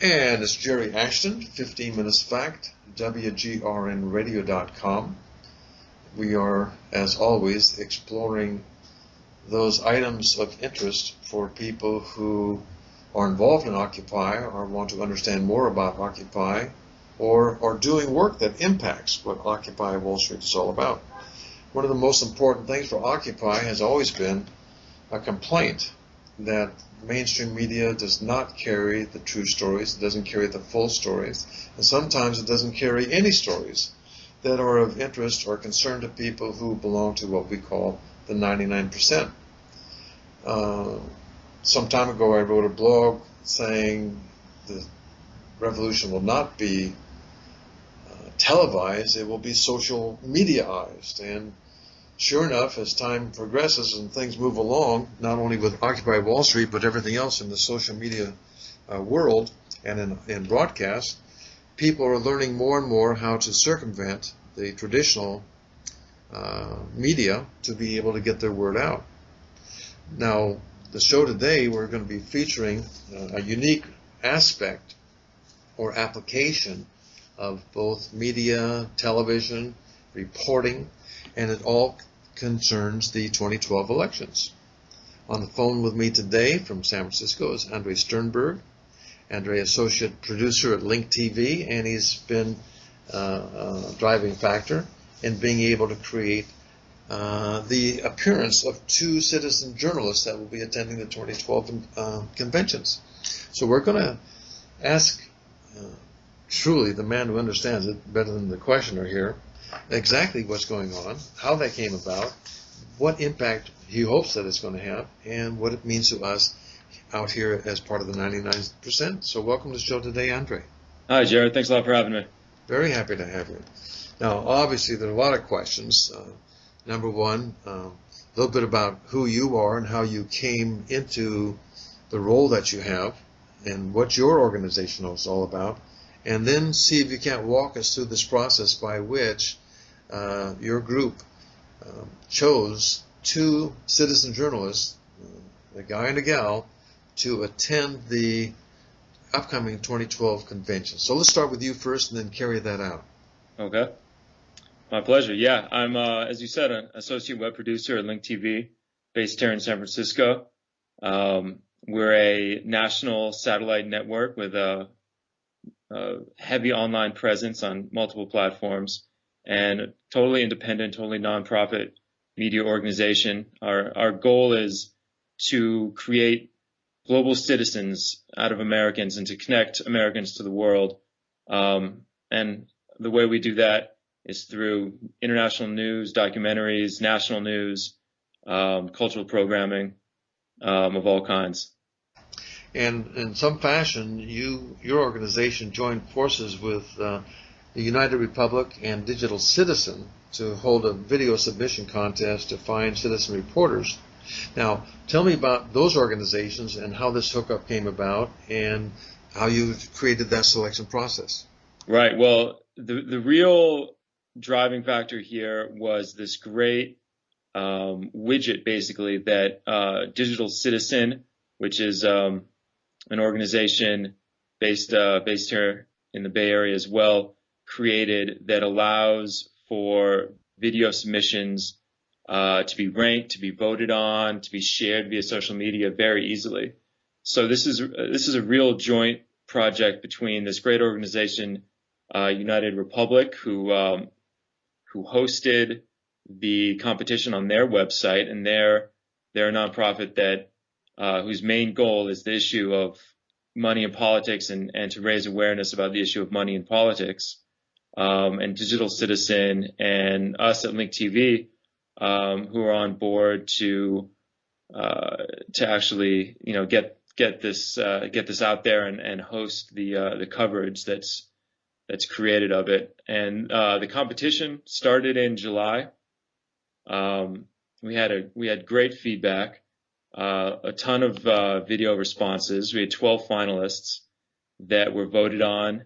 And it's Jerry Ashton, 15 Minutes Fact, WGRNradio.com. We are, as always, exploring those items of interest for people who are involved in Occupy or want to understand more about Occupy or are doing work that impacts what Occupy Wall Street is all about. One of the most important things for Occupy has always been a complaint that mainstream media does not carry the true stories, it doesn't carry the full stories, and sometimes it doesn't carry any stories that are of interest or concern to people who belong to what we call the 99%. Some time ago I wrote a blog saying the revolution will not be televised, it will be social mediaized. And sure enough, as time progresses and things move along, not only with Occupy Wall Street, but everything else in the social media world and in broadcast, people are learning more and more how to circumvent the traditional media to be able to get their word out. Now, the show today, we're going to be featuring a unique aspect or application of both media, television, reporting, and it all concerns the 2012 elections. On the phone with me today from San Francisco is Andre Sternberg. Andre, associate producer at Link TV, and he's been a driving factor in being able to create the appearance of two citizen journalists that will be attending the 2012 conventions. So we're going to ask truly the man who understands it better than the questioner here exactly what's going on, how that came about, what impact he hopes that it's going to have, and what it means to us out here as part of the 99%. So welcome to the show today, Andre. Hi, Jared. Thanks a lot for having me. Very happy to have you. Now, obviously, there are a lot of questions. Number one, a little bit about who you are and how you came into the role that you have and what your organization is all about. And then see if you can't walk us through this process by which your group chose two citizen journalists, a guy and a gal, to attend the upcoming 2012 convention. So let's start with you first and then carry that out. Okay. My pleasure. Yeah, I'm, as you said, an associate web producer at Link TV, based here in San Francisco. We're a national satellite network with a heavy online presence on multiple platforms, and a totally independent, totally nonprofit media organization. Our goal is to create global citizens out of Americans and to connect Americans to the world. And the way we do that is through international news, documentaries, national news, cultural programming of all kinds. And in some fashion, your organization joined forces with the United Republic and Digital Citizen to hold a video submission contest to find citizen reporters. Now, tell me about those organizations and how this hookup came about and how you created that selection process. Right. Well, the real driving factor here was this great widget, basically, that Digital Citizen, which is an organization based here in the Bay Area as well, created that allows for video submissions to be ranked, to be voted on, to be shared via social media very easily. So this is a real joint project between this great organization, United Republic, who hosted the competition on their website, and they're a nonprofit that whose main goal is the issue of money in politics and to raise awareness about the issue of money in politics. And Digital Citizen and us at Link TV, who are on board to actually, get this out there and host the coverage that's created of it. And the competition started in July. We had great feedback. A ton of video responses. We had 12 finalists that were voted on.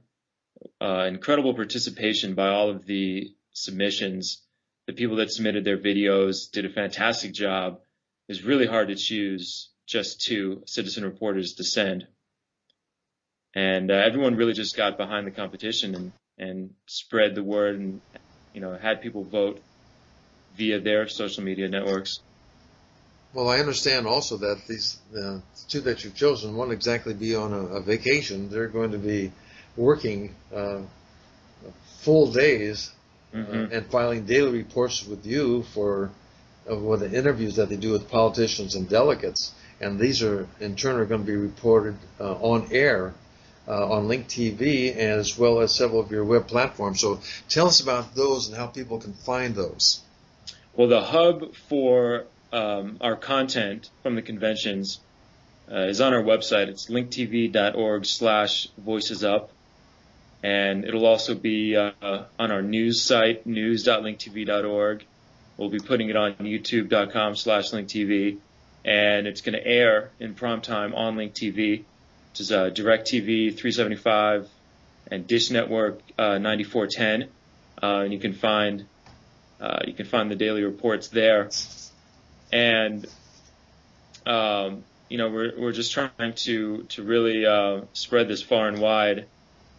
Incredible participation by all of the submissions. The people that submitted their videos did a fantastic job. It was really hard to choose just two citizen reporters to send. And everyone really just got behind the competition and spread the word and, had people vote via their social media networks. Well, I understand also that these two that you've chosen won't exactly be on a vacation. They're going to be working full days and filing daily reports with you for the interviews that they do with politicians and delegates. And these are, in turn, are going to be reported on air on Link TV as well as several of your web platforms. So tell us about those and how people can find those. Well, the hub for our content from the conventions is on our website. It's linktv.org/voicesup. And it'll also be on our news site, news.linktv.org. We'll be putting it on youtube.com/linktv. And it's going to air in prime time on Link TV, which is DirecTV 375 and Dish Network 9410. And you can find the daily reports there. And we're just trying to really spread this far and wide,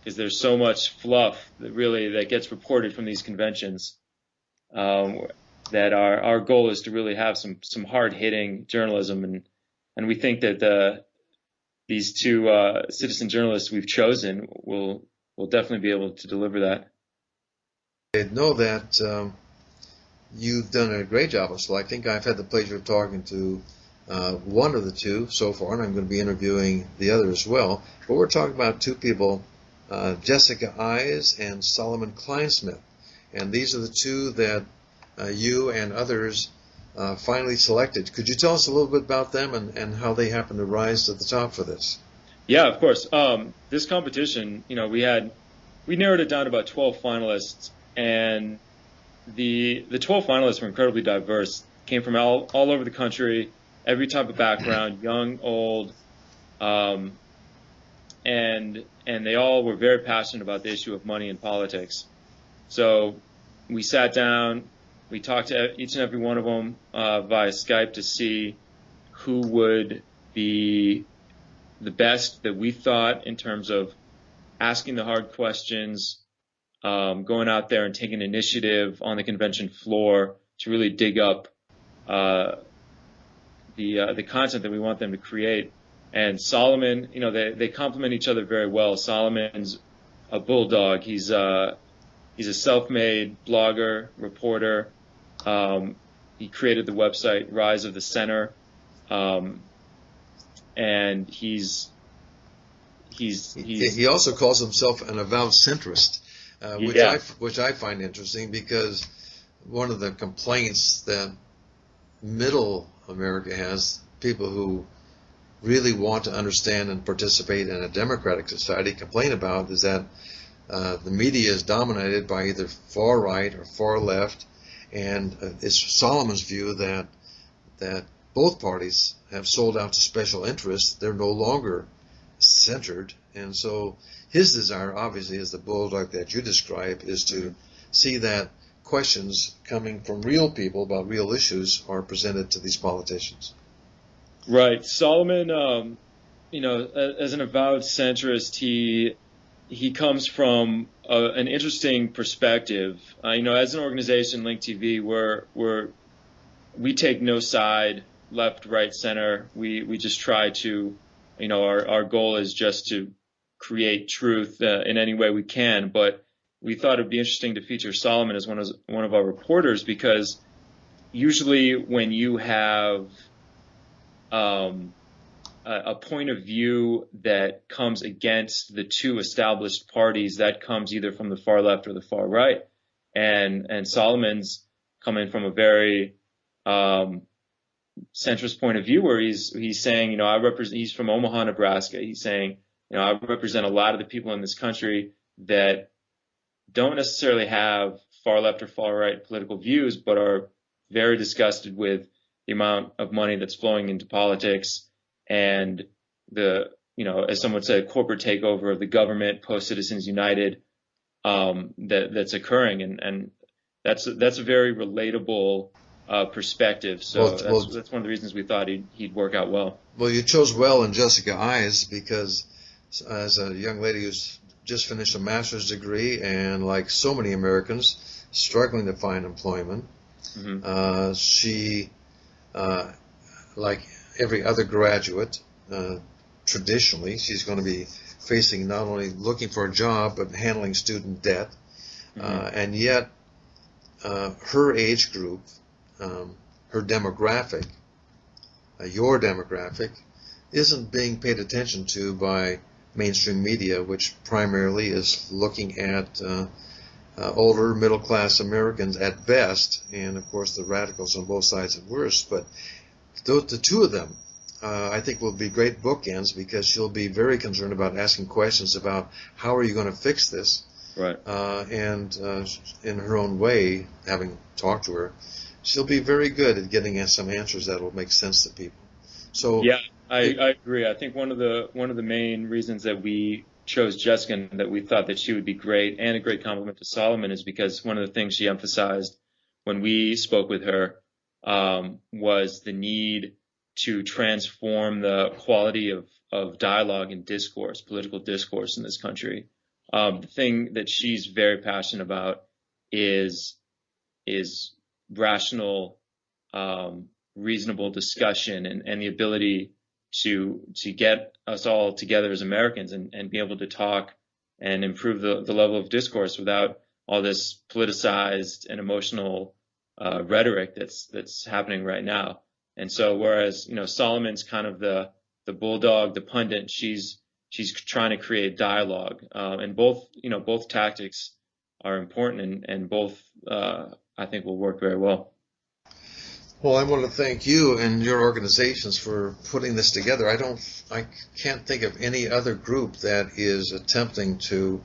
because there's so much fluff that gets reported from these conventions. That our goal is to really have some hard-hitting journalism, and we think that these two citizen journalists we've chosen will definitely be able to deliver that. I know that you've done a great job of selecting. I've had the pleasure of talking to one of the two so far, and I'm going to be interviewing the other as well. But we're talking about two people, Jessica Eise and Solomon Kleinsmith, and these are the two that you and others finally selected. Could you tell us a little bit about them and how they happened to rise to the top for this? Yeah, of course. This competition, we narrowed it down to about 12 finalists, and the 12 finalists were incredibly diverse. Came from all over the country, every type of background, young, old, and they all were very passionate about the issue of money in politics. So we sat down. We talked to each and every one of them via Skype to see who would be the best that we thought in terms of asking the hard questions, going out there and taking initiative on the convention floor to really dig up the content that we want them to create. And Solomon, they complement each other very well. Solomon's a bulldog. He's a self-made blogger, reporter. He created the website Rise of the Center, and he also calls himself an avowed centrist, which I find interesting, because one of the complaints that Middle America has, people who really want to understand and participate in a democratic society complain about, is that the media is dominated by either far right or far left, and it's Solomon's view that both parties have sold out to special interests. They're no longer centered, and so his desire, obviously, as the bulldog that you describe, is to see that questions coming from real people about real issues are presented to these politicians. Right. Solomon, as an avowed centrist, he comes from an interesting perspective. As an organization, Link TV, we take no side, left, right, center. We just try to, our goal is just to create truth in any way we can. But we thought it'd be interesting to feature Solomon as one of our reporters, because usually when you have a point of view that comes against the two established parties, that comes either from the far left or the far right. And Solomon's coming from a very centrist point of view, where he's saying, he's from Omaha, Nebraska. He's saying, I represent a lot of the people in this country that don't necessarily have far left or far right political views, but are very disgusted with the amount of money that's flowing into politics and the, as someone said, corporate takeover of the government, post Citizens United, that's occurring, and that's a very relatable perspective. So that's one of the reasons we thought he'd work out well. Well, you chose well in Jessica Eise, because as a young lady who's just finished a master's degree and, like so many Americans, struggling to find employment. She, like every other graduate, traditionally, she's going to be facing not only looking for a job but handling student debt. And yet, her age group, her demographic, your demographic, isn't being paid attention to by mainstream media, which primarily is looking at older middle-class Americans at best, and of course the radicals on both sides at worst. But the two of them, I think, will be great bookends, because she'll be very concerned about asking questions about how are you going to fix this. Right. And in her own way, having talked to her, she'll be very good at getting us some answers that will make sense to people. So yeah, I agree. I think one of the main reasons that we chose Jessica and that we thought that she would be great and a great compliment to Solomon is because one of the things she emphasized when we spoke with her was the need to transform the quality of dialogue and discourse, political discourse in this country. The thing that she's very passionate about is rational, reasonable discussion and the ability to get us all together as Americans and be able to talk and improve the level of discourse without all this politicized and emotional rhetoric that's happening right now. And so whereas, Solomon's kind of the bulldog, the pundit, she's trying to create dialogue, and both tactics are important and both, I think, will work very well. Well, I want to thank you and your organizations for putting this together. I can't think of any other group that is attempting to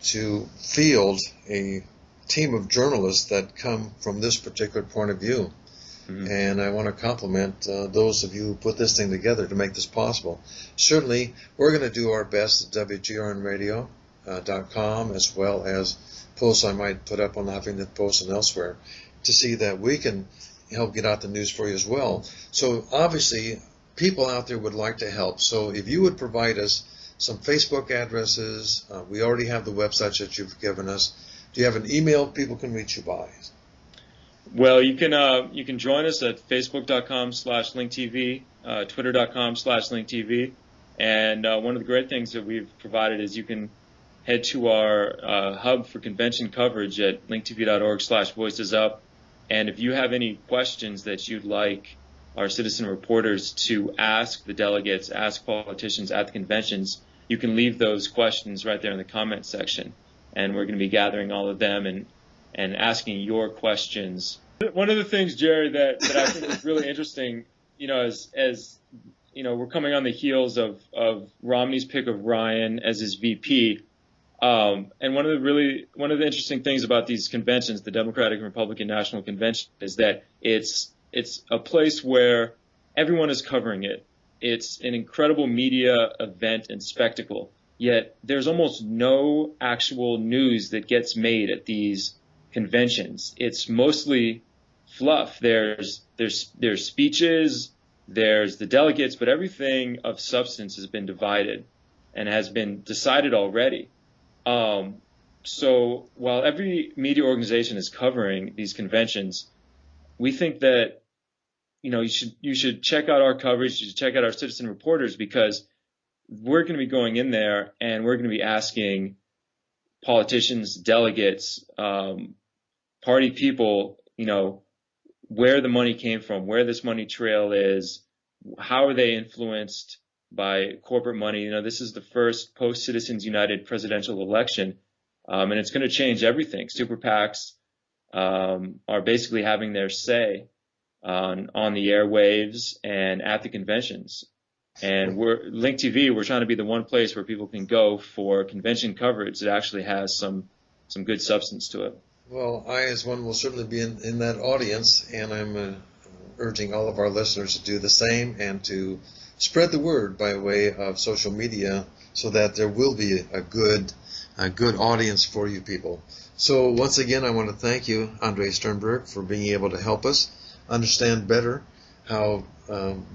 field a team of journalists that come from this particular point of view. And I want to compliment those of you who put this thing together to make this possible. Certainly, we're going to do our best at WGRNradio.com, as well as posts I might put up on the Huffington Post and elsewhere, to see that we can help get out the news for you as well. So obviously, people out there would like to help. So if you would provide us some Facebook addresses, we already have the websites that you've given us. Do you have an email people can reach you by? Well, you can join us at facebook.com/linktv, twitter.com/linktv, and one of the great things that we've provided is you can head to our hub for convention coverage at linktv.org/voicesup, and if you have any questions that you'd like our citizen reporters to ask the delegates, ask politicians at the conventions, you can leave those questions right there in the comment section, and we're going to be gathering all of them and asking your questions. One of the things, Jerry, that I think is really interesting, as we're coming on the heels of Romney's pick of Ryan as his VP, and one of the interesting things about these conventions, the Democratic and Republican National Convention, is that it's a place where everyone is covering it. It's an incredible media event and spectacle. Yet there's almost no actual news that gets made at these conventions. It's mostly fluff. There's speeches, there's the delegates, but everything of substance has been divided and has been decided already. So while every media organization is covering these conventions, we think that you should check out our coverage. You should check out our citizen reporters, because we're going to be going in there and we're going to be asking politicians, delegates, party people, where the money came from, where this money trail is, how are they influenced by corporate money. This is the first post-Citizens United presidential election, and it's going to change everything. Super PACs are basically having their say on the airwaves and at the conventions. And Link TV, we're trying to be the one place where people can go for convention coverage that actually has some good substance to it. Well, I, as one, will certainly be in that audience, and I'm urging all of our listeners to do the same and to spread the word by way of social media so that there will be a good audience for you people. So once again, I want to thank you, Andre Sternberg, for being able to help us understand better how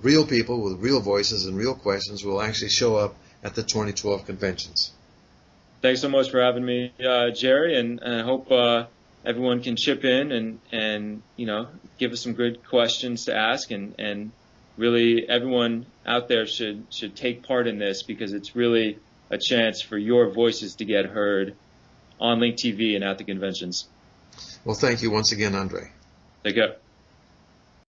real people with real voices and real questions will actually show up at the 2012 conventions. Thanks so much for having me, Jerry, and I hope everyone can chip in and give us some good questions to ask, and really everyone out there should take part in this, because it's really a chance for your voices to get heard on Link TV and at the conventions. Well, thank you once again, Andre. Take care.